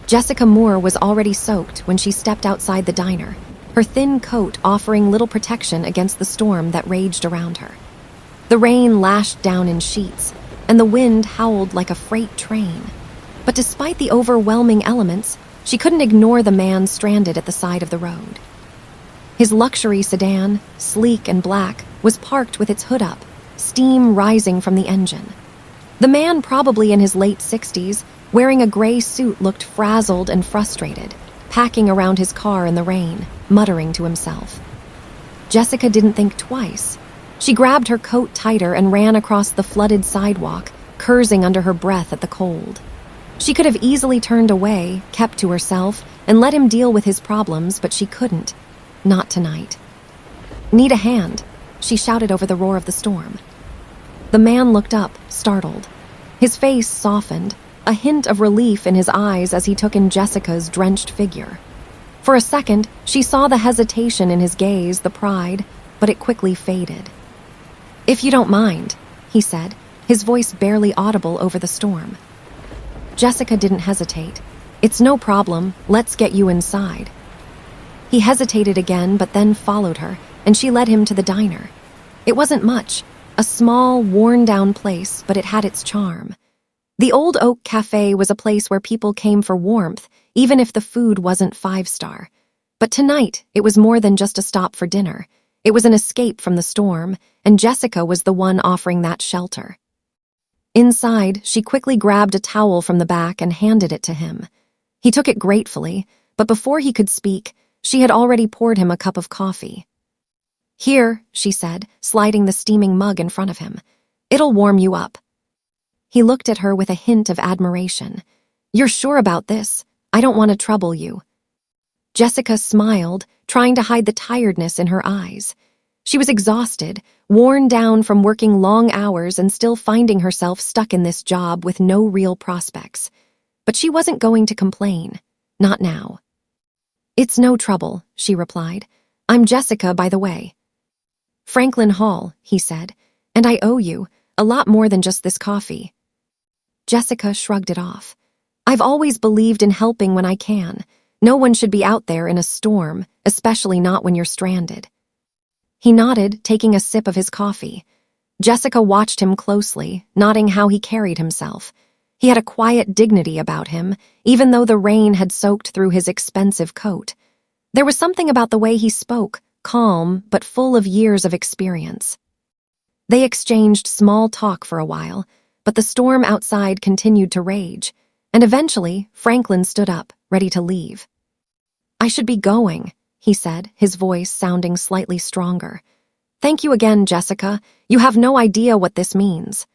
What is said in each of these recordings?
Jessica Moore was already soaked when she stepped outside the diner, her thin coat offering little protection against the storm that raged around her. The rain lashed down in sheets, and the wind howled like a freight train. But despite the overwhelming elements, she couldn't ignore the man stranded at the side of the road. His luxury sedan, sleek and black, was parked with its hood up, steam rising from the engine. The man, probably in his late 60s, wearing a gray suit, looked frazzled and frustrated, packing around his car in the rain, muttering to himself. Jessica didn't think twice. She grabbed her coat tighter and ran across the flooded sidewalk, cursing under her breath at the cold. She could have easily turned away, kept to herself, and let him deal with his problems, but she couldn't. Not tonight. "Need a hand," she shouted over the roar of the storm. The man looked up, startled. His face softened, a hint of relief in his eyes as he took in Jessica's drenched figure. For a second, she saw the hesitation in his gaze, the pride, but it quickly faded. "If you don't mind," he said, his voice barely audible over the storm. Jessica didn't hesitate. "It's no problem, let's get you inside." He hesitated again, but then followed her, and she led him to the diner. It wasn't much, a small, worn-down place, but it had its charm. The Old Oak Cafe was a place where people came for warmth, even if the food wasn't 5-star. But tonight, it was more than just a stop for dinner. It was an escape from the storm, and Jessica was the one offering that shelter. Inside, she quickly grabbed a towel from the back and handed it to him. He took it gratefully, but before he could speak, she had already poured him a cup of coffee. "Here," she said, sliding the steaming mug in front of him. "It'll warm you up." He looked at her with a hint of admiration. "You're sure about this? I don't want to trouble you." Jessica smiled, trying to hide the tiredness in her eyes. She was exhausted, worn down from working long hours and still finding herself stuck in this job with no real prospects. But she wasn't going to complain. Not now. "It's no trouble," she replied. "I'm Jessica, by the way." "Franklin Hall," he said, "and I owe you a lot more than just this coffee." Jessica shrugged it off. "I've always believed in helping when I can. No one should be out there in a storm, especially not when you're stranded." He nodded, taking a sip of his coffee. Jessica watched him closely, noting how he carried himself. He had a quiet dignity about him, even though the rain had soaked through his expensive coat. There was something about the way he spoke, calm but full of years of experience. They exchanged small talk for a while, but the storm outside continued to rage, and eventually Franklin stood up, ready to leave. "I should be going," he said, his voice sounding slightly stronger. "Thank you again, Jessica. You have no idea what this means."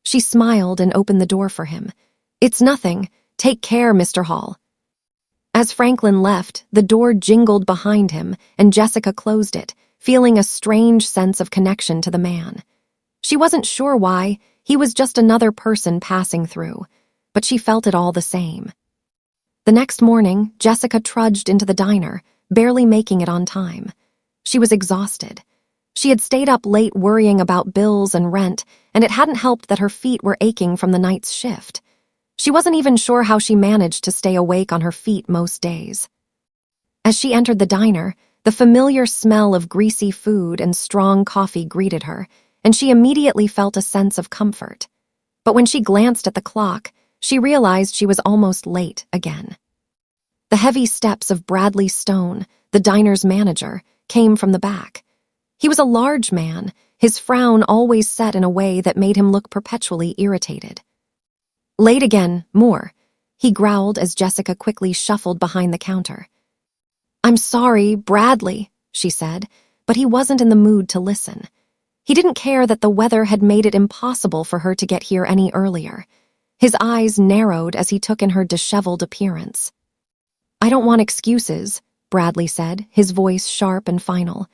She smiled and opened the door for him. "It's nothing. Take care, Mr. Hall." As Franklin left, the door jingled behind him, and Jessica closed it, feeling a strange sense of connection to the man. She wasn't sure why. He was just another person passing through, but she felt it all the same. The next morning, Jessica trudged into the diner, barely making it on time. She was exhausted. She had stayed up late worrying about bills and rent, and it hadn't helped that her feet were aching from the night's shift. She wasn't even sure how she managed to stay awake on her feet most days. As she entered the diner, the familiar smell of greasy food and strong coffee greeted her, and she immediately felt a sense of comfort. But when she glanced at the clock, she realized she was almost late again. The heavy steps of Bradley Stone, the diner's manager, came from the back. He was a large man, his frown always set in a way that made him look perpetually irritated. "Late again, Moore," he growled as Jessica quickly shuffled behind the counter. "I'm sorry, Bradley," she said, but he wasn't in the mood to listen. He didn't care that the weather had made it impossible for her to get here any earlier. His eyes narrowed as he took in her disheveled appearance. "I don't want excuses," Bradley said, his voice sharp and final.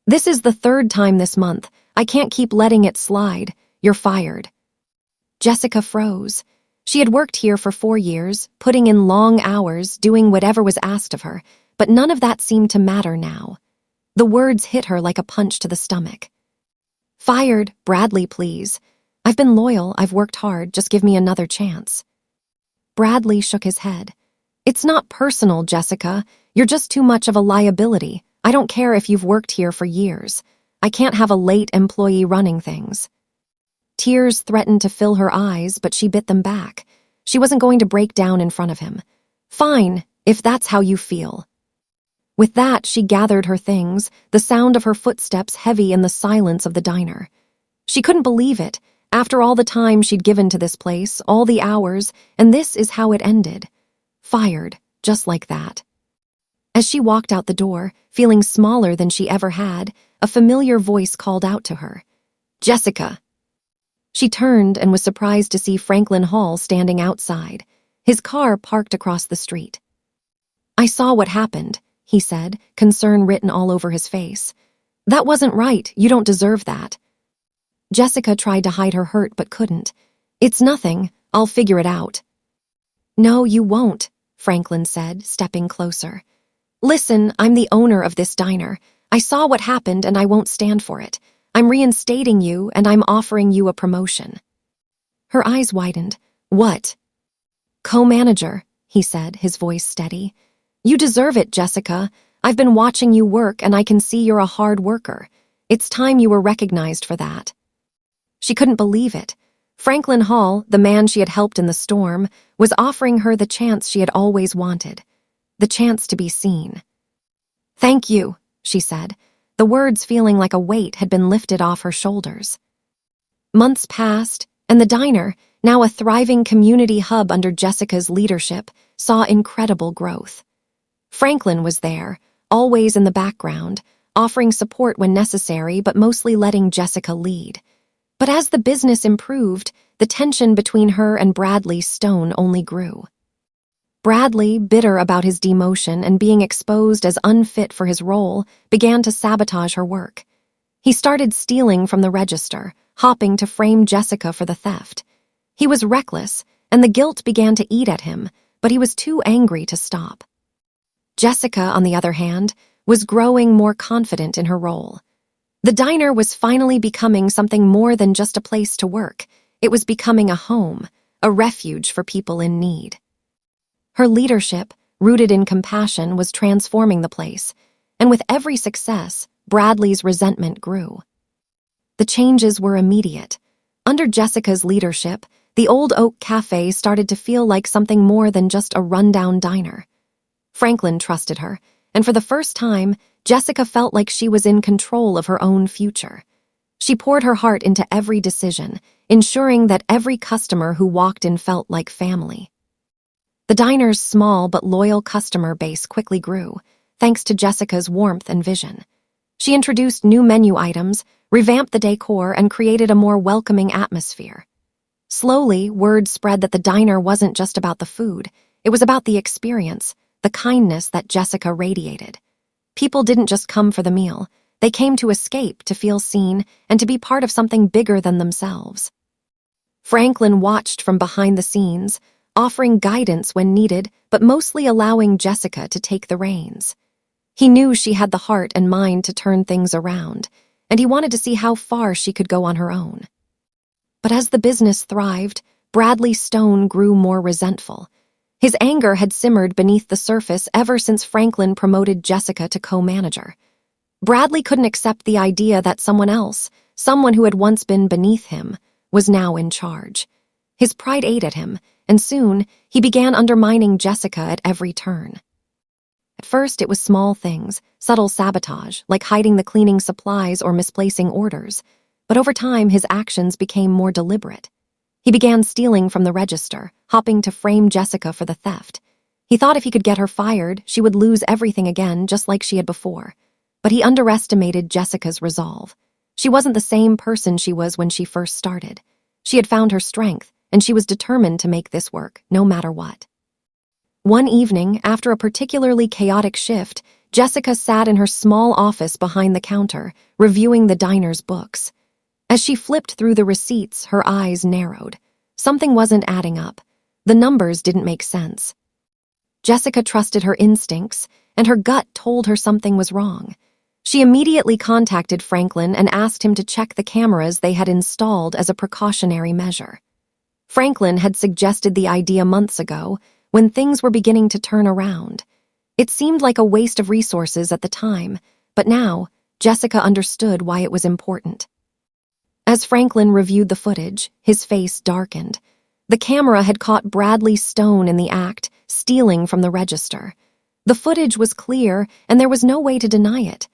"This is the 3rd time this month. I can't keep letting it slide. You're fired." Jessica froze. She had worked here for 4 years, putting in long hours, doing whatever was asked of her, but none of that seemed to matter now. The words hit her like a punch to the stomach. "Fired, Bradley, please. I've been loyal, I've worked hard, just give me another chance." Bradley shook his head. "It's not personal, Jessica. You're just too much of a liability. I don't care if you've worked here for years. I can't have a late employee running things." Tears threatened to fill her eyes, but she bit them back. She wasn't going to break down in front of him. "Fine, if that's how you feel." With that, she gathered her things, the sound of her footsteps heavy in the silence of the diner. She couldn't believe it. After all the time she'd given to this place, all the hours, and this is how it ended. Fired, just like that. As she walked out the door, feeling smaller than she ever had, a familiar voice called out to her. "Jessica." She turned and was surprised to see Franklin Hall standing outside, his car parked across the street. "I saw what happened," he said, concern written all over his face. "That wasn't right. You don't deserve that." Jessica tried to hide her hurt but couldn't. "It's nothing. I'll figure it out." "No, you won't," Franklin said, stepping closer. "Listen, I'm the owner of this diner. I saw what happened and I won't stand for it. I'm reinstating you and I'm offering you a promotion." Her eyes widened. "What?" "Co-manager," he said, his voice steady. "You deserve it, Jessica. I've been watching you work and I can see you're a hard worker. It's time you were recognized for that." She couldn't believe it. Franklin Hall, the man she had helped in the storm, was offering her the chance she had always wanted. The chance to be seen. "Thank you," she said, the words feeling like a weight had been lifted off her shoulders. Months passed, and the diner, now a thriving community hub under Jessica's leadership, saw incredible growth. Franklin was there, always in the background, offering support when necessary but mostly letting Jessica lead. But as the business improved, the tension between her and Bradley Stone only grew. Bradley, bitter about his demotion and being exposed as unfit for his role, began to sabotage her work. He started stealing from the register, hopping to frame Jessica for the theft. He was reckless, and the guilt began to eat at him, but he was too angry to stop. Jessica, on the other hand, was growing more confident in her role. The diner was finally becoming something more than just a place to work. It was becoming a home, a refuge for people in need. Her leadership, rooted in compassion, was transforming the place, and with every success, Bradley's resentment grew. The changes were immediate. Under Jessica's leadership, the Old Oak Cafe started to feel like something more than just a rundown diner. Franklin trusted her, and for the first time, Jessica felt like she was in control of her own future. She poured her heart into every decision, ensuring that every customer who walked in felt like family. The diner's small but loyal customer base quickly grew, thanks to Jessica's warmth and vision. She introduced new menu items, revamped the decor, and created a more welcoming atmosphere. Slowly, word spread that the diner wasn't just about the food, it was about the experience, the kindness that Jessica radiated. People didn't just come for the meal, they came to escape, to feel seen, and to be part of something bigger than themselves. Franklin watched from behind the scenes, offering guidance when needed, but mostly allowing Jessica to take the reins. He knew she had the heart and mind to turn things around, and he wanted to see how far she could go on her own. But as the business thrived, Bradley Stone grew more resentful. His anger had simmered beneath the surface ever since Franklin promoted Jessica to co-manager. Bradley couldn't accept the idea that someone else, someone who had once been beneath him, was now in charge. His pride ate at him, and soon he began undermining Jessica at every turn. At first it was small things, subtle sabotage, like hiding the cleaning supplies or misplacing orders, but over time his actions became more deliberate. He began stealing from the register, hopping to frame Jessica for the theft. He thought if he could get her fired, she would lose everything again just like she had before. But he underestimated Jessica's resolve. She wasn't the same person she was when she first started. She had found her strength, and she was determined to make this work, no matter what. One evening, after a particularly chaotic shift, Jessica sat in her small office behind the counter, reviewing the diner's books. As she flipped through the receipts, her eyes narrowed. Something wasn't adding up. The numbers didn't make sense. Jessica trusted her instincts, and her gut told her something was wrong. She immediately contacted Franklin and asked him to check the cameras they had installed as a precautionary measure. Franklin had suggested the idea months ago, when things were beginning to turn around. It seemed like a waste of resources at the time, but now, Jessica understood why it was important. As Franklin reviewed the footage, his face darkened. The camera had caught Bradley Stone in the act, stealing from the register. The footage was clear, and there was no way to deny it.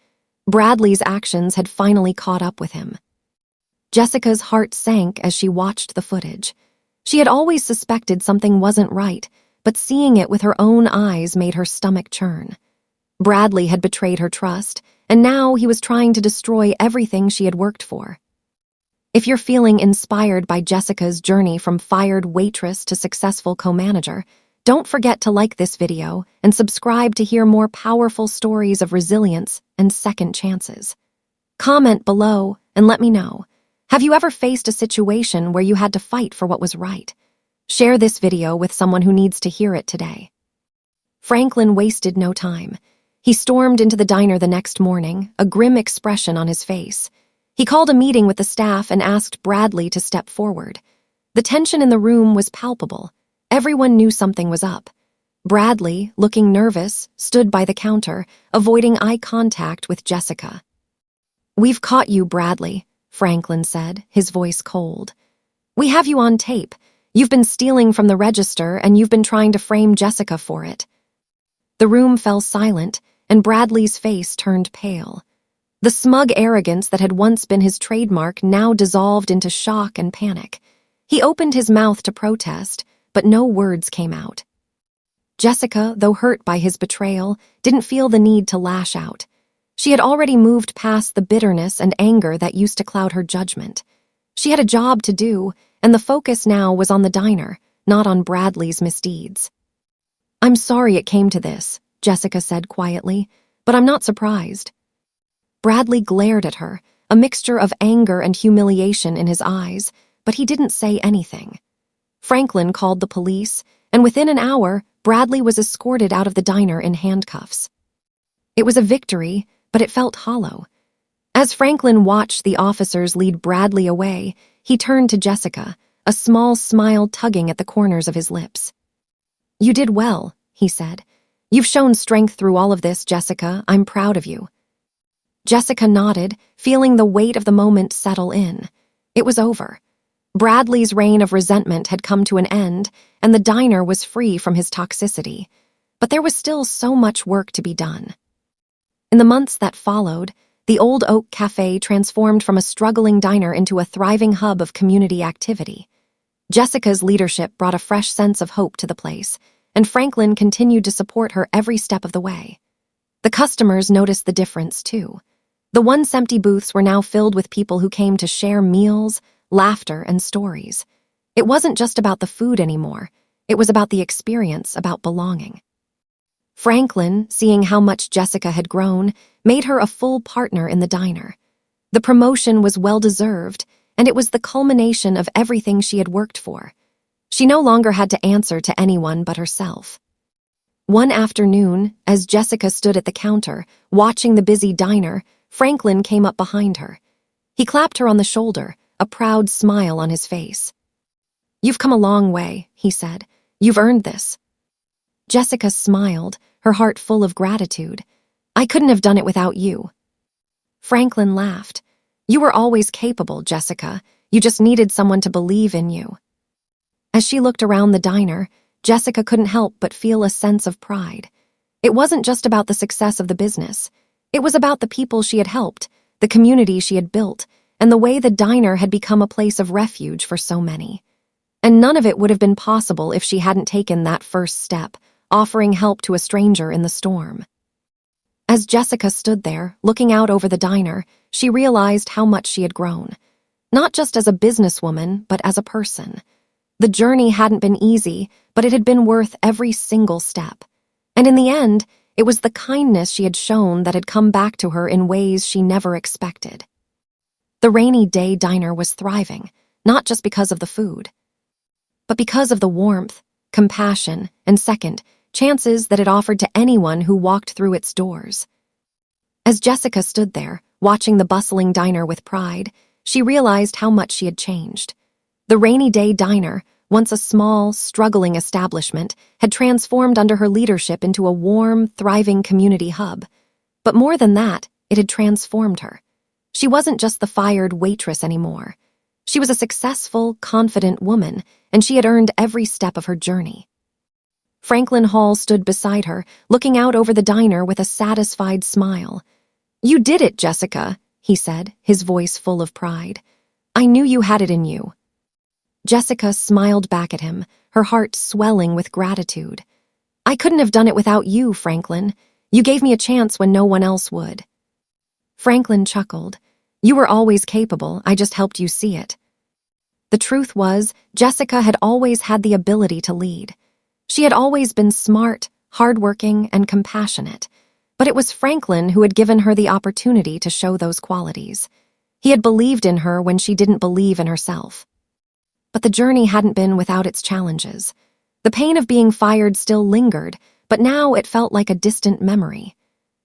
Bradley's actions had finally caught up with him. Jessica's heart sank as she watched the footage. She had always suspected something wasn't right, but seeing it with her own eyes made her stomach churn. Bradley had betrayed her trust, and now he was trying to destroy everything she had worked for. If you're feeling inspired by Jessica's journey from fired waitress to successful co-manager, don't forget to like this video and subscribe to hear more powerful stories of resilience and second chances. Comment below and let me know. Have you ever faced a situation where you had to fight for what was right? Share this video with someone who needs to hear it today. Franklin wasted no time. He stormed into the diner the next morning, a grim expression on his face. He called a meeting with the staff and asked Bradley to step forward. The tension in the room was palpable. Everyone knew something was up. Bradley, looking nervous, stood by the counter, avoiding eye contact with Jessica. "We've caught you, Bradley," Franklin said, his voice cold. "We have you on tape. You've been stealing from the register, and you've been trying to frame Jessica for it." The room fell silent, and Bradley's face turned pale. The smug arrogance that had once been his trademark now dissolved into shock and panic. He opened his mouth to protest, but no words came out. Jessica, though hurt by his betrayal, didn't feel the need to lash out. She had already moved past the bitterness and anger that used to cloud her judgment. She had a job to do, and the focus now was on the diner, not on Bradley's misdeeds. "I'm sorry it came to this," Jessica said quietly, "but I'm not surprised." Bradley glared at her, a mixture of anger and humiliation in his eyes, but he didn't say anything. Franklin called the police, and within an hour, Bradley was escorted out of the diner in handcuffs. It was a victory, but it felt hollow. As Franklin watched the officers lead Bradley away, he turned to Jessica, a small smile tugging at the corners of his lips. "You did well," he said. "You've shown strength through all of this, Jessica. I'm proud of you." Jessica nodded, feeling the weight of the moment settle in. It was over. Bradley's reign of resentment had come to an end, and the diner was free from his toxicity. But there was still so much work to be done. In the months that followed, the Old Oak Cafe transformed from a struggling diner into a thriving hub of community activity. Jessica's leadership brought a fresh sense of hope to the place, and Franklin continued to support her every step of the way. The customers noticed the difference, too. The once empty booths were now filled with people who came to share meals, laughter, and stories. It wasn't just about the food anymore. It was about the experience, about belonging. Franklin, seeing how much Jessica had grown, made her a full partner in the diner. The promotion was well-deserved, and it was the culmination of everything she had worked for. She no longer had to answer to anyone but herself. One afternoon, as Jessica stood at the counter, watching the busy diner, Franklin came up behind her. He clapped her on the shoulder, a proud smile on his face. "You've come a long way," he said. "You've earned this." Jessica smiled, her heart full of gratitude. "I couldn't have done it without you." Franklin laughed. "You were always capable, Jessica. You just needed someone to believe in you." As she looked around the diner, Jessica couldn't help but feel a sense of pride. It wasn't just about the success of the business. It was about the people she had helped, the community she had built, and the way the diner had become a place of refuge for so many. And none of it would have been possible if she hadn't taken that first step, offering help to a stranger in the storm. As Jessica stood there, looking out over the diner, she realized how much she had grown. Not just as a businesswoman, but as a person. The journey hadn't been easy, but it had been worth every single step. And in the end, it was the kindness she had shown that had come back to her in ways she never expected. The rainy day diner was thriving, not just because of the food, but because of the warmth, compassion, and second chances that it offered to anyone who walked through its doors. As Jessica stood there, watching the bustling diner with pride, she realized how much she had changed. The rainy day diner, once a small, struggling establishment, had transformed under her leadership into a warm, thriving community hub. But more than that, it had transformed her. She wasn't just the fired waitress anymore. She was a successful, confident woman, and she had earned every step of her journey. Franklin Hall stood beside her, looking out over the diner with a satisfied smile. "You did it, Jessica," he said, his voice full of pride. "I knew you had it in you." Jessica smiled back at him, her heart swelling with gratitude. "I couldn't have done it without you, Franklin. You gave me a chance when no one else would." Franklin chuckled. "You were always capable, I just helped you see it." The truth was, Jessica had always had the ability to lead. She had always been smart, hardworking, and compassionate, but it was Franklin who had given her the opportunity to show those qualities. He had believed in her when she didn't believe in herself. But the journey hadn't been without its challenges. The pain of being fired still lingered, but now it felt like a distant memory.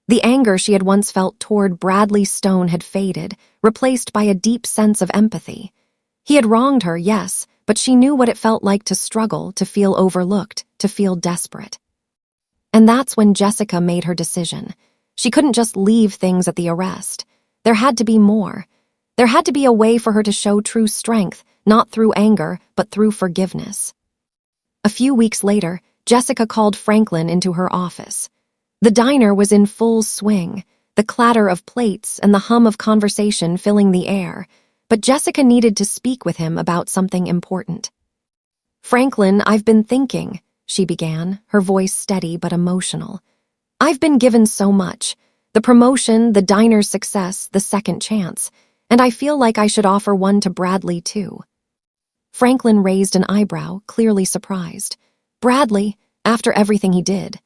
The anger she had once felt toward Bradley Stone had faded, replaced by a deep sense of empathy. He had wronged her, yes, but she knew what it felt like to struggle, to feel overlooked, to feel desperate. And that's when Jessica made her decision. She couldn't just leave things at the arrest. There had to be more. There had to be a way for her to show true strength, not through anger, but through forgiveness. A few weeks later, Jessica called Franklin into her office. The diner was in full swing, the clatter of plates and the hum of conversation filling the air, but Jessica needed to speak with him about something important. "Franklin, I've been thinking," she began, her voice steady but emotional. "I've been given so much. The promotion, the diner's success, the second chance, and I feel like I should offer one to Bradley too." Franklin raised an eyebrow, clearly surprised. "Bradley, after everything he did?"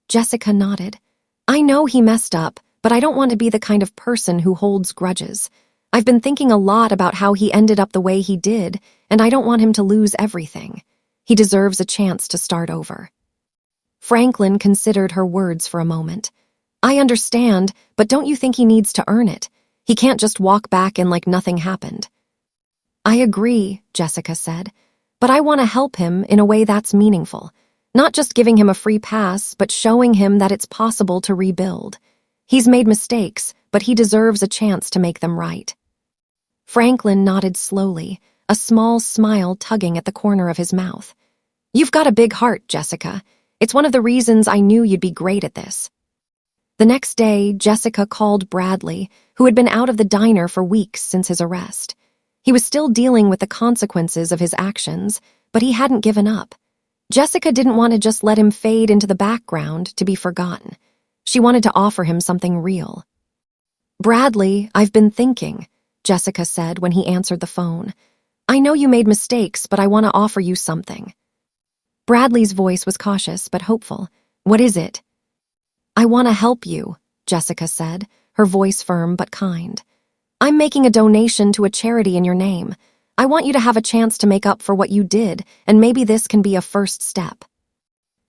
Jessica nodded. "I know he messed up, but I don't want to be the kind of person who holds grudges. I've been thinking a lot about how he ended up the way he did, and I don't want him to lose everything. He deserves a chance to start over." Franklin considered her words for a moment. "I understand, but don't you think he needs to earn it? He can't just walk back in like nothing happened." "I agree," Jessica said, "but I want to help him in a way that's meaningful. Not just giving him a free pass, but showing him that it's possible to rebuild. He's made mistakes, but he deserves a chance to make them right." Franklin nodded slowly, a small smile tugging at the corner of his mouth. "You've got a big heart, Jessica. It's one of the reasons I knew you'd be great at this." The next day, Jessica called Bradley, who had been out of the diner for weeks since his arrest. He was still dealing with the consequences of his actions, but he hadn't given up. Jessica didn't want to just let him fade into the background to be forgotten. She wanted to offer him something real. "Bradley, I've been thinking," Jessica said when he answered the phone. "I know you made mistakes, but I want to offer you something." Bradley's voice was cautious but hopeful. "What is it?" "I want to help you," Jessica said, her voice firm but kind. "I'm making a donation to a charity in your name. I want you to have a chance to make up for what you did, and maybe this can be a first step."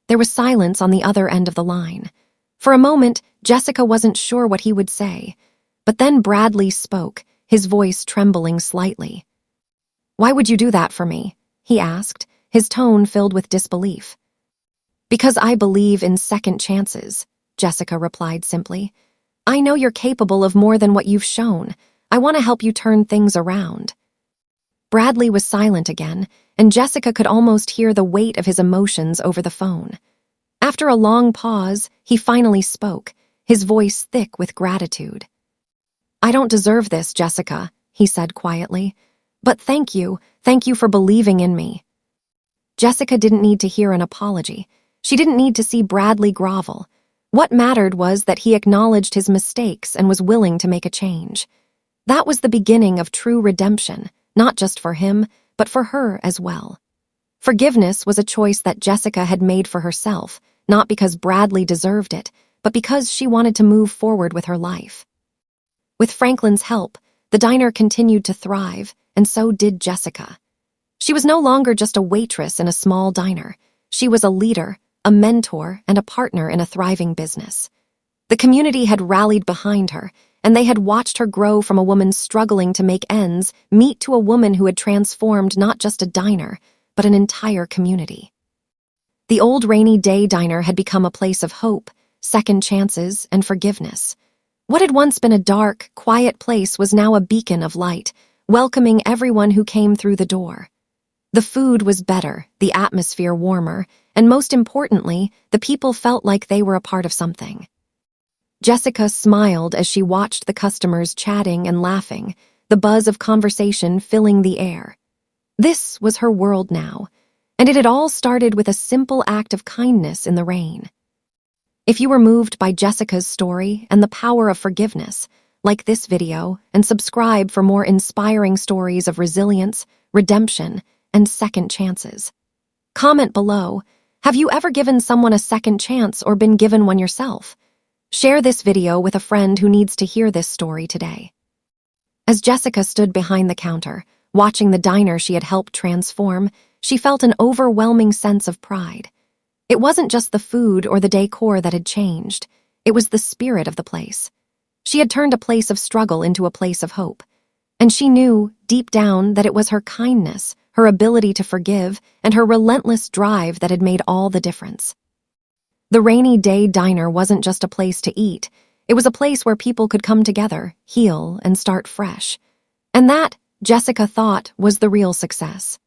There was silence on the other end of the line. For a moment, Jessica wasn't sure what he would say. But then Bradley spoke, his voice trembling slightly. "Why would you do that for me?" he asked, his tone filled with disbelief. "Because I believe in second chances," Jessica replied simply. "I know you're capable of more than what you've shown. I want to help you turn things around." Bradley was silent again, and Jessica could almost hear the weight of his emotions over the phone. After a long pause, he finally spoke, his voice thick with gratitude. "I don't deserve this, Jessica," he said quietly. "But thank you for believing in me." Jessica didn't need to hear an apology. She didn't need to see Bradley grovel. What mattered was that he acknowledged his mistakes and was willing to make a change. That was the beginning of true redemption, not just for him, but for her as well. Forgiveness was a choice that Jessica had made for herself, not because Bradley deserved it, but because she wanted to move forward with her life. With Franklin's help, the diner continued to thrive, and so did Jessica. She was no longer just a waitress in a small diner. She was a leader, a mentor, and a partner in a thriving business. The community had rallied behind her, and they had watched her grow from a woman struggling to make ends meet to a woman who had transformed not just a diner, but an entire community. The old rainy day diner had become a place of hope, second chances, and forgiveness. What had once been a dark, quiet place was now a beacon of light, welcoming everyone who came through the door. The food was better, the atmosphere warmer, and most importantly, the people felt like they were a part of something. Jessica smiled as she watched the customers chatting and laughing, the buzz of conversation filling the air. This was her world now, and it had all started with a simple act of kindness in the rain. If you were moved by Jessica's story and the power of forgiveness, like this video and subscribe for more inspiring stories of resilience, redemption, and second chances. Comment below, have you ever given someone a second chance or been given one yourself? Share this video with a friend who needs to hear this story today. As Jessica stood behind the counter, watching the diner she had helped transform, she felt an overwhelming sense of pride. It wasn't just the food or the decor that had changed. It was the spirit of the place. She had turned a place of struggle into a place of hope. And she knew, deep down, that it was her kindness, her ability to forgive, and her relentless drive that had made all the difference. The rainy day diner wasn't just a place to eat. It was a place where people could come together, heal, and start fresh. And that, Jessica thought, was the real success.